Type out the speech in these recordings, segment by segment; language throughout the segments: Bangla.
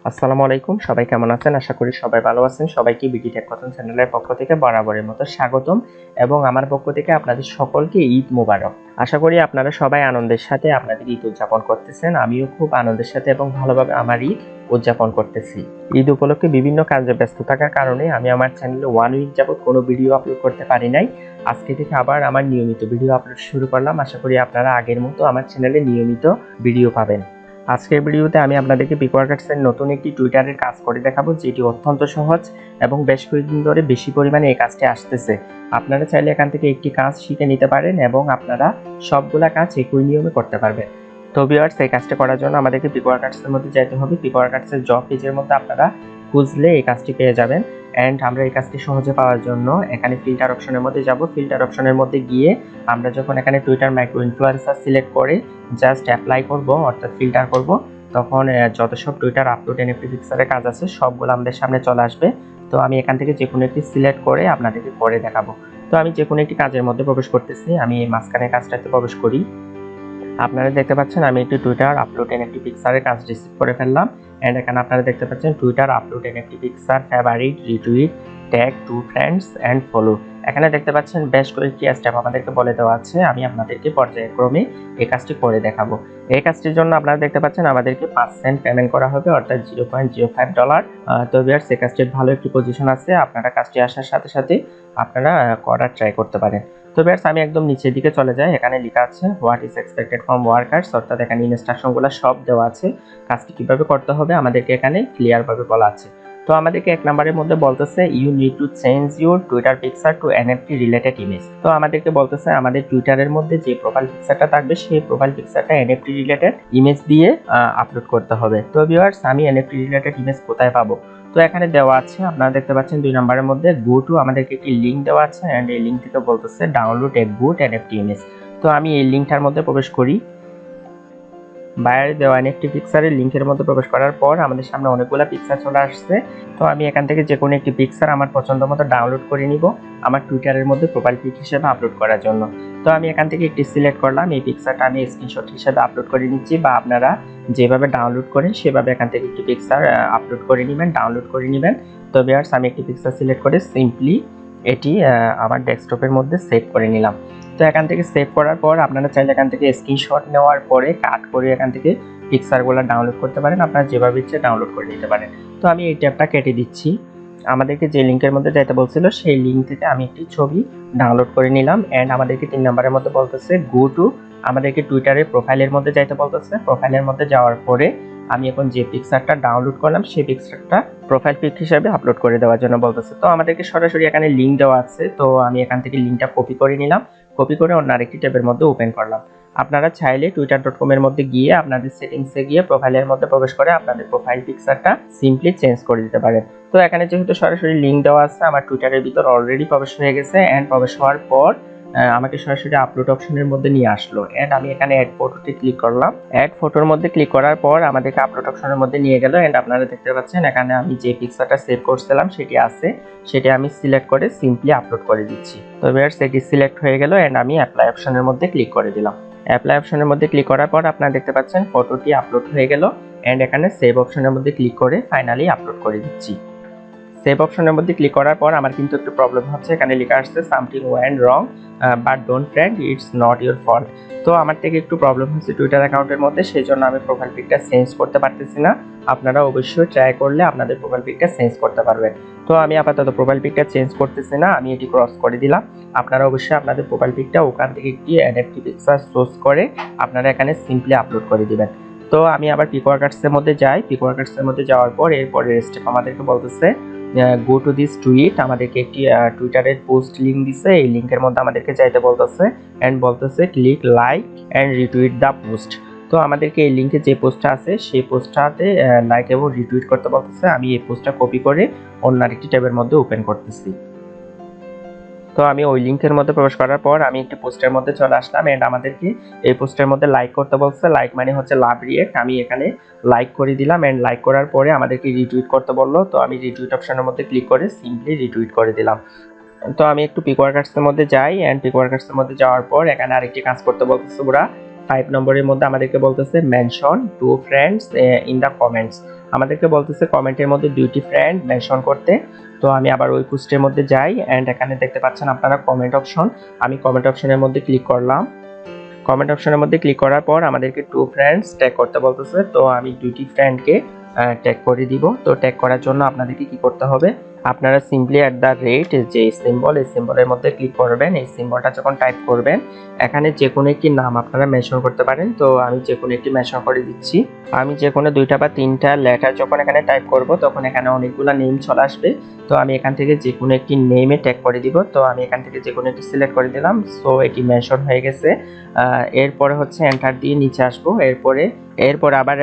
আসসালামু আলাইকুম, সবাই কেমন আছেন? আশা করি সবাই ভালো আছেন। সবাইকে bdtechkothon চ্যানেলের পক্ষ থেকে বরাবরের মতো স্বাগতম এবং আমার পক্ষ থেকে আপনাদের সকলকে ঈদ মোবারক। আশা করি আপনারা সবাই আনন্দের সাথে আপনাদের ঈদ উদযাপন করতেছেন। আমিও খুব আনন্দের সাথে এবং ভালোভাবে আমার ঈদ উদযাপন করতেছি। ঈদ উপলক্ষে বিভিন্ন কাজে ব্যস্ত থাকার কারণে আমি আমার চ্যানেলে 1 উইক যাবত কোনো ভিডিও আপলোড করতে পারি নাই। আজকে থেকে আবার আমার নিয়মিত ভিডিও আপলোড শুরু করলাম। আশা করি আপনারা আগের মতো আমার চ্যানেলে নিয়মিত ভিডিও পাবেন। আজকের ভিডিওতে আমি আপনাদেরকে পিকওয়ার্কার্সের নতুন একটি টুইটারের কাজ করে দেখাবো, যেটি অত্যন্ত সহজ এবং বেশ কয়েকদিন ধরে বেশি পরিমাণে এই কাজটি আসতেছে। আপনারা চাইলে এখান থেকে একটি কাজ শিখে নিতে পারেন এবং আপনারা সবগুলা কাজ একই নিয়মে করতে পারবেন। তো ভিউয়ার্স, এই কাজটা করার জন্য আমাদেরকে পিকওয়ার্কার্সের মধ্যে যেতে হবে। পিকওয়ার্কার্সের জব পেজের মধ্যে আপনারা খুঁজলে এই কাজটি পেয়ে যাবেন। অ্যান্ড আমরা এই কাজটি সহজে পাওয়ার জন্য এখানে ফিল্টার অপশনের মধ্যে যাব। ফিল্টার অপশনের মধ্যে গিয়ে আমরা যখন এখানে টুইটার মাইক্রো ইনফ্লুয়েন্সার সিলেক্ট করে জাস্ট অ্যাপ্লাই করব, অর্থাৎ ফিল্টার করব, তখন যত সব টুইটার আপলোড এনএফটি ফিক্সারের কাজ আছে সবগুলো আমাদের সামনে চলে আসবে। তো আমি এখান থেকে যে কোনো একটি সিলেক্ট করে আপনাদেরকে করে দেখাবো। তো আমি যে কোনো একটি কাজের মধ্যে প্রবেশ করতেছি। আমি এই মাঝখানে কাজটাতে প্রবেশ করি। আপনারা দেখতে পাচ্ছেন আমি একটি টুইটার আপলোড এনএফটি পিকচারের কাজ রিসিভ করে ফেললাম। এন্ড এখানে আপনারা দেখতে পাচ্ছেন Twitter upload NFT picture, favourite, retweet, tag to friends and follow. এখানে দেখতে পাচ্ছেন বেশ কয়েকটি স্টেপ আমাদেরকে বলে দেওয়া আছে। আমি আপনাদেরকে পর্যায়ক্রমে এই কাজটি করে দেখাবো। এই কাজটির জন্য আপনারা দেখতে পাচ্ছেন আমাদেরকে 5 সেন্ট পেমেন্ট করা হবে, অর্থাৎ $0.05। তো ভিউয়ার্স, এই কাজটির ভালো একটি পজিশন আছে। আপনারা কাজটি আসার সাথে সাথে আপনারা করার ট্রাই করতে পারেন। তো ভিউয়ার্স, আমি একদম নিচের দিকে চলে যাই। এখানে লেখা আছে what is expected from workers, অর্থাৎ এখানে ইনস্ট্রাকশনগুলো সব দেওয়া আছে। কাজটি কিভাবে করতে হবে আমাদেরকে এখানে ক্লিয়ার ভাবে বলা আছে। তো আমাদেরকে 1 নম্বরের মধ্যে বলতেছে you need to change your Twitter picture to NFT related image. তো আমাদেরকে বলতেছে আমাদের টুইটারের মধ্যে যে প্রোফাইল পিকচারটা থাকবে সেই প্রোফাইল পিকচারটা এনএফটি রিলেটেড ইমেজ দিয়ে আপলোড করতে হবে। তো ভিউয়ার্স, আমি এনএফটি রিলেটেড ইমেজ কোথায় পাবো? তো এখানে দেওয়া আছে, আপনারা দেখতে পাচ্ছেন 2 নম্বরের মধ্যে গো টু, আমাদেরকে একটি লিঙ্ক দেওয়া আছে এন্ড এই লিঙ্ক থেকে বলতেছে download a good NFT image. তো আমি এই লিঙ্কটার মধ্যে প্রবেশ করি। বাইরে দেওয়া এনএফটি পিকচারের লিঙ্কের মধ্যে প্রবেশ করার পর আমাদের সামনে অনেকগুলো পিকচার চলে আসছে। তো আমি এখান থেকে যে কোনো একটি পিকচার আমার পছন্দ মতো ডাউনলোড করে নিব আমার টুইটারের মধ্যে প্রোফাইল পিক হিসেবে আপলোড করার জন্য। তো আমি এখান থেকে একটি সিলেক্ট করলাম। এই পিকচারটা আমি স্ক্রিনশট হিসেবে আপলোড করে নিচ্ছি, বা আপনারা যেভাবে ডাউনলোড করেন সেভাবে এখান থেকে একটি পিকচার আপলোড করে নেবেন, ডাউনলোড করে নেবেন। তো ভিউয়ার্স, আমি একটি পিকচার সিলেক্ট করে সিম্পলি এটি আমার ডেস্কটপের মধ্যে সেভ করে নিলাম। তো এখান থেকে সেভ করার পর আপনারা চাইলে এখান থেকে স্ক্রিনশট নেওয়ার পরে কাট করে এখান থেকে পিকচারগুলো ডাউনলোড করতে পারেন। আপনারা যেভাবে ইচ্ছে ডাউনলোড করে নিতে পারেন। তো আমি এই ট্যাবটা কেটে দিচ্ছি। আমাদেরকে যে লিঙ্কের মধ্যে যেতে বলছিল সেই লিঙ্ক থেকে আমি একটি ছবি ডাউনলোড করে নিলাম। এন্ড আমাদেরকে 3 নম্বরের মধ্যে বলতেছে গো টু, আমাদেরকে টুইটারের প্রোফাইলের মধ্যে যাইতে বলতেছে। প্রোফাইলের মধ্যে যাওয়ার পরে আমি এখন যে পিকচারটা ডাউনলোড করলাম সেই পিকচারটা প্রোফাইল পিক হিসেবে আপলোড করে দেওয়ার জন্য বলতেছে। তো আমাদেরকে সরাসরি এখানে লিঙ্ক দেওয়া আছে। তো আমি এখান থেকে লিঙ্কটা কপি করে নিলাম, কপি করে অন্য আরেকটি ট্যাবের মধ্যে ওপেন করলাম। আপনারা চাইলে twitter.com এর মধ্যে গিয়ে আপনাদের সেটিংসে গিয়ে প্রোফাইলের মধ্যে প্রবেশ করে আপনাদের প্রোফাইল পিকচারটা সিম্পলি চেঞ্জ করে দিতে পারেন। তো এখানে যেহেতু সরাসরি লিঙ্ক দেওয়া আছে, আমার টুইটারের ভিতর অলরেডি প্রবেশ হয়ে গেছে। এন্ড প্রবেশ হওয়ার পর আমাকে সরাসরি আপলোড অপশনের মধ্যে নিয়ে আসলো। এন্ড আমি এখানে অ্যাড ফটোতে ক্লিক করলাম। অ্যাড ফটোর মধ্যে ক্লিক করার পর আমাদেরকে আপলোড অপশনের মধ্যে নিয়ে গেল। এন্ড আপনারা দেখতে পাচ্ছেন এখানে আমি যে পিকচারটা সেভ করছিলাম সেটি আছে, সেটি আমি সিলেক্ট করে সিম্পলি আপলোড করে দিচ্ছি। তো ভিউয়ার্স, এটি সিলেক্ট হয়ে গেল। এন্ড আমি অ্যাপ্লাই অপশনের মধ্যে ক্লিক করে দিলাম। অ্যাপ্লাই অপশনের মধ্যে ক্লিক করার পর আপনারা দেখতে পাচ্ছেন ফটোটি আপলোড হয়ে গেল। এন্ড এখানে সেভ অপশনের মধ্যে ক্লিক করে ফাইনালি আপলোড করে দিচ্ছি। সেভ অপশনের মধ্যে ক্লিক করার পর আমার কিন্তু একটু প্রবলেম হচ্ছে। এখানে লেখা আসছে something went wrong but don't friend, it's not your fault. তো আমার থেকে একটু প্রবলেম হচ্ছে টুইটার অ্যাকাউন্টের মধ্যে, সেই জন্য আমি প্রোফাইল পিকটা চেঞ্জ করতে পারতেছি না। আপনারা অবশ্যই ট্রাই করলে আপনাদের প্রোফাইল পিকটা চেঞ্জ করতে পারবেন। তো আমি আপাতত প্রোফাইল পিকটা চেঞ্জ করতেছি না, আমি এটি ক্রস করে দিলাম। আপনারা অবশ্যই আপনাদের প্রোফাইল পিকটা ওখান থেকে একটি এনএফটি পিকচার চুজ করে আপনারা এখানে সিম্পলি আপলোড করে দিবেন। তো আমি আবার পিকওয়ার্কার্সের মধ্যে যাই। পিকওয়ার্কার্সের মধ্যে যাওয়ার পর এরপরের স্টেপ আমাদেরকে বলতেছে গো টু দিস টুইট। আমাদেরকে একটি টুইটারের পোস্ট লিঙ্ক দিছে, এই লিঙ্কের মধ্যে আমাদেরকে যাইতে বলতেছে এন্ড বলতেছে click like and retweet the post. তো আমাদেরকে এই লিঙ্কে যে পোস্টটা আছে সেই পোস্টটাতে লাইক এবং রিটুইট করতে বলতেছে। আমি এই পোস্টটা কপি করে অন্য আরেকটি ট্যাবের মধ্যে ওপেন করতেছি। তো আমি ওই লিঙ্কের মধ্যে প্রবেশ করার পর আমি একটি পোস্টের মধ্যে চলে আসলাম। এন্ড আমাদেরকে এই পোস্টের মধ্যে লাইক করতে বলছে। লাইক মানে হচ্ছে লাভ রিয়েক্ট। আমি এখানে লাইক করে দিলাম। এন্ড লাইক করার পরে আমাদেরকে রিটুইট করতে বললো। তো আমি রিটুইট অপশনের মধ্যে ক্লিক করে সিম্পলি রিটুইট করে দিলাম। তো আমি একটু পিকওয়ার্কার্সের মধ্যে যাই। এন্ড পিকওয়ার্কার্সের মধ্যে যাওয়ার পর এখানে আরেকটি কাজ করতে বলতেছে ওরা 5 নম্বরের মধ্যে আমাদেরকে বলতেছে mention to friends in the comments. আমাদেরকে বলতেছে কমেন্টের মধ্যে 2টি ফ্রেন্ড মেনশন করতে। তো আমি আবার ওই পোস্টের মধ্যে যাই এন্ড এখানে দেখতে পাচ্ছেন আপনারা কমেন্ট অপশন। আমি কমেন্ট অপশনের মধ্যে ক্লিক করলাম। কমেন্ট অপশনের মধ্যে ক্লিক করার পর আমাদেরকে 2 ফ্রেন্ডস ট্যাগ করতে বলতেছে। তো আমি 2টি ফ্রেন্ডকে ট্যাগ করে দিব। তো ট্যাগ করার জন্য আপনাদেরকে কি করতে হবে, আপনারা সিম্পলি @ যে সিম্বল, এই সিম্বলের মধ্যে ক্লিক করবেন। এই সিম্বলটা যখন টাইপ করবেন এখানে যে কোনো একটি নাম আপনারা মেনশন করতে পারেন। তো আমি যে কোনো একটি মেনশন করে দিচ্ছি। আমি যে কোনো 2টা বা 3টা লেটার যখন এখানে টাইপ করব তখন এখানে অনেকগুলো নেম চলে আসবে। তো আমি এখান থেকে যে কোনো একটি নেমে ট্যাগ করে দিব। তো আমি এখান থেকে যে কোনো একটি সিলেক্ট করে দিলাম। সো এটি মেনশন হয়ে গেছে। এরপরে হচ্ছে এন্টার দিয়ে নিচে আসবো। এরপর আবার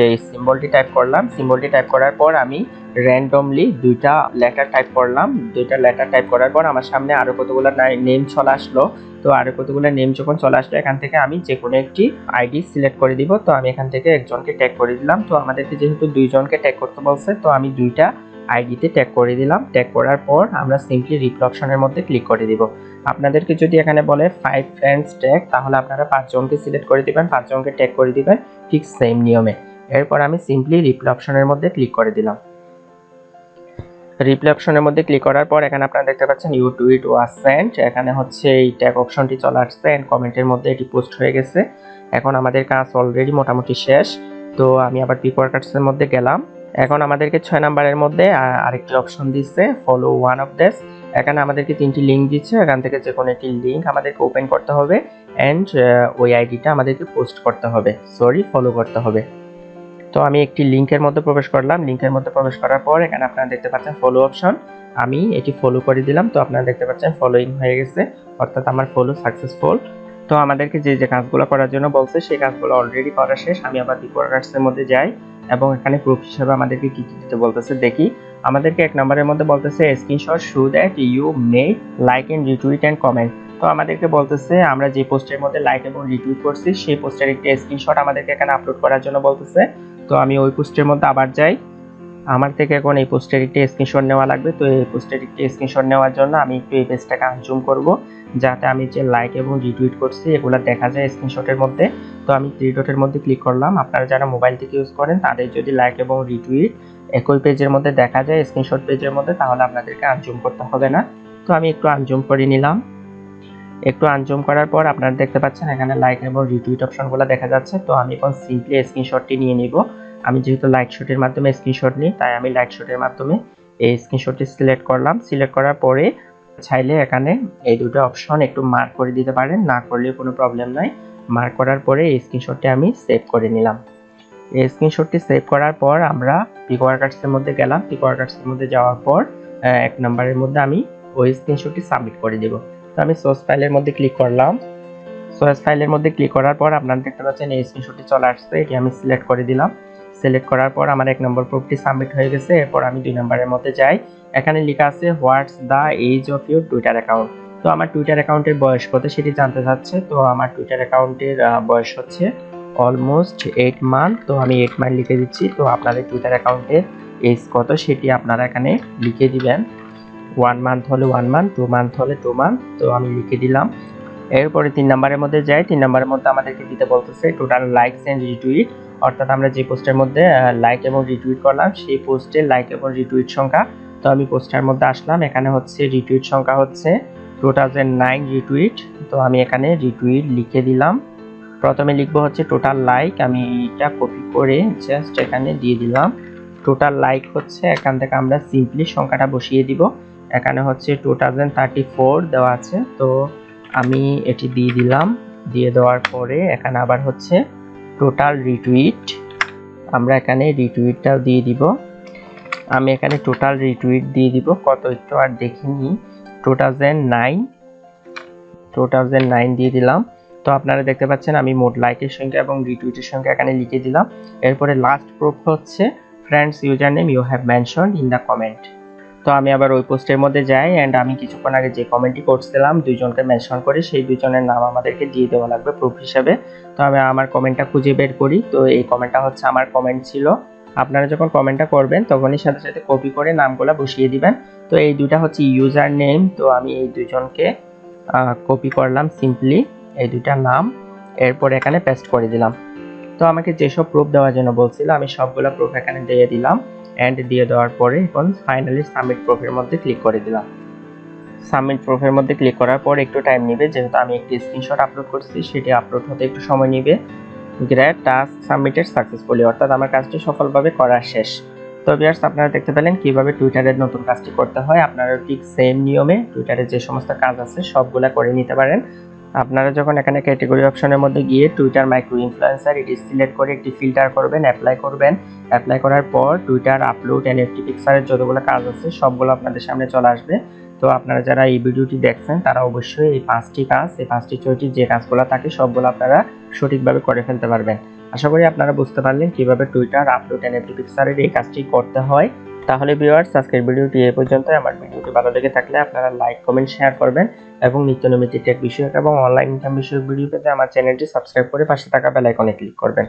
এই সিম্বলটি টাইপ করলাম। সিম্বলটি টাইপ করার পর আমি র্যান্ডমলি 2টা লেটার টাইপ করলাম। 2টা লেটার টাইপ করার পর আমার সামনে আরো কতগুলো নেম চলে আসলো। তো আরো কতগুলো নেম যখন চলে আসলো এখান থেকে আমি যে কোনো একটি আইডি সিলেক্ট করে দিব। তো আমি এখান থেকে একজনকে ট্যাগ করে দিলাম। তো আমাদেরকে যেহেতু 2জনকে ট্যাগ করতে বলছে তো আমি 2টা আইডিতে ট্যাগ করে দিলাম। ট্যাগ করার পর আমরা সিম্পলি রিপ্লাই অপশনের মধ্যে ক্লিক করে দিব। আপনাদেরকে যদি এখানে বলে 5 ফ্রেন্ডস ট্যাগ তাহলে আপনারা 5 জনকে সিলেক্ট করে দিবেন, 5 জনকে ট্যাগ করে দিবেন ঠিক সেম নিয়মে। এরপর আমি সিম্পলি রিপ্লাই অপশনের মধ্যে ক্লিক করে দিলাম। রিপ্লাই অপশনের মধ্যে ক্লিক করার পর এখানে আপনারা দেখতে পাচ্ছেন ইউ টুইট ওয়াজ সেন্ট। এখানে হচ্ছে এই ট্যাগ অপশনটি চলে আসছে এন্ড কমেন্টের মধ্যে এটি পোস্ট হয়ে গেছে। এখন আমাদের কাজ অলরেডি মোটামুটি শেষ। তো আমি আবার পিক ওয়ার্কার্সের মধ্যে গেলাম। এখন আমাদেরকে 6 নাম্বারের মধ্যে আরেকটি অপশন দিচ্ছে ফলো ওয়ান অফ দিস। এখানে আমাদেরকে 3টি লিঙ্ক দিচ্ছে। এখান থেকে যে কোনো একটি লিঙ্ক আমাদেরকে ওপেন করতে হবে এন্ড ওই আইডিটা আমাদেরকে পোস্ট করতে হবে, ফলো করতে হবে। তো আমি একটি লিংকের মধ্যে প্রবেশ করলাম। লিংকের মধ্যে প্রবেশ করার পর এখানে আপনারা দেখতে পাচ্ছেন ফলো অপশন। আমি এটি ফলো করে দিলাম। তো আপনারা দেখতে পাচ্ছেন ফলোইং হয়ে গেছে, অর্থাৎ আমার ফলো সাকসেসফুল। তো আমাদেরকে যে কাজগুলো করার জন্য বলছে সেই কাজগুলো অলরেডি করা শেষ। আমি আবার রিকোয়ার্ডার্সের মধ্যে যাই এবং এখানে প্রুফ হিসেবে আমাদেরকে কি কি দিতে বলতেছে দেখি। আমাদেরকে 1 নম্বরের মধ্যে বলতেছে screenshot show that you made like and retweet and comment. তো আমাদেরকে বলতেছে আমরা যে পোস্টের মধ্যে লাইক এবং রিটুইট করছি সেই পোস্টের একটি স্ক্রিনশট আমাদেরকে এখানে আপলোড করার জন্য বলতেছে। তো আমি ওই পোস্টের মধ্যে আবার যাই। আমার থেকে এখন এই পোস্টের একটি স্ক্রিনশট নেওয়া লাগবে। তো এই পোস্টের একটি স্ক্রিনশট নেওয়ার জন্য আমি একটু এই পেজটাকে আনজুম করব যাতে আমি যে লাইক এবং রিটুইট করছি এগুলো দেখা যায় স্ক্রিনশটের মধ্যে। তো আমি 3 ডটের মধ্যে ক্লিক করলাম। আপনারা যারা মোবাইল থেকে ইউজ করেন তাদের যদি লাইক এবং রিটুইট একই পেজের মধ্যে দেখা যায় স্ক্রিনশট পেজের মধ্যে তাহলে আপনাদেরকে আনজুম করতে হবে না। তো আমি একটু আনজুম করে নিলাম। একটু আনজুম করার পর আপনারা দেখতে পাচ্ছেন এখানে লাইক এবং রিটুইট অপশনগুলো দেখা যাচ্ছে। তো আমি এখন সিম্পলি স্ক্রিনশটটি নিয়ে নিব। আমি যেহেতু লাইক শটের মাধ্যমে স্ক্রিনশট নিই তাই আমি লাইক শটের মাধ্যমে এই স্ক্রিনশটটি সিলেক্ট করলাম। সিলেক্ট করার পরে চাইলে এখানে এই দুটো অপশন একটু মার্ক করে দিতে পারেন, না করলে কোনো প্রবলেম নাই। মার্ক করার পরে এই স্ক্রিনশটটি আমি সেভ করে নিলাম। এই স্ক্রিনশটটি সেভ করার পর আমরা পিক ওয়ার্কার্সের মধ্যে গেলাম। পিক ওয়ার্কার্সের মধ্যে যাওয়ার পর 1 নম্বরের মধ্যে আমি ওই স্ক্রিনশটটি সাবমিট করে দেব। তো আমি সোর্স ফাইলের মধ্যে ক্লিক করলাম। সোর্স ফাইলের মধ্যে ক্লিক করার পর আপনারা দেখতে পাচ্ছেন এই স্ক্রিনশটটি চলে আসছে। এটি আমি সিলেক্ট করে দিলাম। সিলেক্ট করার পর আমার 1 নম্বর প্রুফটি সাবমিট হয়ে গেছে। এরপর আমি 2 নম্বরের মধ্যে যাই। এখানে লেখা আছে what's the age of your Twitter account. তো আমার টুইটার অ্যাকাউন্টের বয়স কত সেটি জানতে চাচ্ছে। তো আমার টুইটার অ্যাকাউন্টের বয়স হচ্ছে অলমোস্ট 8 মান্থ। তো আমি 8 মান্থ লিখে দিচ্ছি। তো আপনাদের টুইটার অ্যাকাউন্টের এজ কত সেটি আপনারা এখানে লিখে দিবেন। 1 মান্থ হলে 1 মান্থ, 2 মান্থ হলে 2 মান্থ। তো আমি লিখে দিলাম। এরপরে 3 নম্বরের মধ্যে যাই। 3 নম্বরের মধ্যে আমাদেরকে দিতে বলতেছে টোটাল লাইকস এন্ড রিটুইট, অর্থাৎ আমরা যে পোস্টের মধ্যে লাইক এবং রিটুইট করলাম সেই পোস্টের লাইক এবং রিটুইট সংখ্যা। তো আমি পোস্টের মধ্যে আসলাম। এখানে হচ্ছে রিটুইট সংখ্যা হচ্ছে 2009 রিটুইট। তো আমি এখানে রিটুইট লিখে দিলাম। প্রথমে লিখবো হচ্ছে টোটাল লাইক, আমি এটা কপি করে জাস্ট এখানে দিয়ে দিলাম। টোটাল লাইক হচ্ছে এখান থেকে আমরা সিম্পলি সংখ্যাটা বসিয়ে দিব। এখানে হচ্ছে 2034 দেওয়া আছে। তো আমি এটি দিয়ে দিলাম। দিয়ে দেওয়ার পরে এখানে আবার হচ্ছে টোটাল রিটুইট, আমরা এখানে রিটুইটটাও দিয়ে দিব। আমি এখানে টোটাল রিটুইট দিয়ে দিব কত একটু আর দেখিনি। 2009 দিয়ে দিলাম। তো আপনারা দেখতে পাচ্ছেন আমি মোট লাইকের সংখ্যা এবং রিটুইটের সংখ্যা এখানে লিখে দিলাম। এরপরে লাস্ট প্রুফ হচ্ছে friends user name you have mentioned in the comment. তো আমি আবার ওই পোস্টের মধ্যে যাই এন্ড আমি কিছুক্ষণ আগে যে কমেন্টটি করছিলাম 2 জনকে মেনশন করে সেই 2 জনের নাম আমাদেরকে দিয়ে দেওয়া লাগবে প্রুফ হিসেবে। তো আমি আমার কমেন্টটা খুঁজে বের করি। তো এই কমেন্টটা হচ্ছে আমার কমেন্ট ছিল। আপনারা যখন কমেন্টটা করবেন তখনই সাথে সাথে কপি করে নামগুলো বসিয়ে দিবেন। তো এই দুইটা হচ্ছে ইউজার নেম। তো আমি এই 2 জনকে কপি করলাম সিম্পলি এই দুইটা নাম, এরপর এখানে পেস্ট করে দিলাম। তো আমাকে যেসব প্রুফ দেওয়ার জন্য বলছিল আমি সবগুলো প্রুফ এখানে দিয়ে দিলাম, এন্ড দিয়ে দেওয়ার পরে এখন ফাইনালি সাবমিট প্রুফের মধ্যে ক্লিক করে দিলাম। সাবমিট প্রুফের মধ্যে ক্লিক করার পর একটু টাইম নেবে, যেহেতু আমি একটি স্ক্রিনশট আপলোড করছি সেটি আপলোড হতে একটু সময় নেবে। গ্রেট, টাস্ক সাবমিটেড সাকসেসফুলি, অর্থাৎ আমার কাজটি সফলভাবে করা শেষ। তো ভিউয়ার্স, আপনারা দেখতে পেলেন কিভাবে টুইটারের নতুন কাজটি করতে হয়। আপনারা ঠিক সেম নিয়মে টুইটারে যে সমস্ত কাজ আছে সবগুলা করে নিতে পারেন। আপনারা যখন এখানে ক্যাটাগরি অপশনের মধ্যে গিয়ে টুইটার মাইক্রো ইনফ্লুয়েন্সার এটি সিলেক্ট করে একটি ফিল্টার করবেন, অ্যাপ্লাই করার পর টুইটার আপলোড এনএফটি পিকচারের যতগুলো কাজ আছে সবগুলো আপনাদের সামনে চলে আসবে। তো আপনারা যারা এই ভিডিওটি দেখছেন তারা অবশ্যই এই 5টি চয়টি যে কাজগুলো থাকে সবগুলো আপনারা সঠিকভাবে করে ফেলতে পারবেন। আশা করি আপনারা বুঝতে পারলেন কিভাবে টুইটার আপলোড এনএফটি পিকচারের এই কাজটি করতে হয়। তাহলে ভিউয়ার্স, আজকের ভিডিওটি এই পর্যন্ত। আমার ভিডিওটি ভালো লেগে থাকলে আপনারা লাইক, কমেন্ট, শেয়ার করবেন এবং নিত্য নৈমিত্তিক টেক বিষয়ক এবং অনলাইন ইনকাম বিষয়ক ভিডিও পেতে আমার চ্যানেলটি সাবস্ক্রাইব করে পাশে থাকা বেল আইকনে ক্লিক করবেন।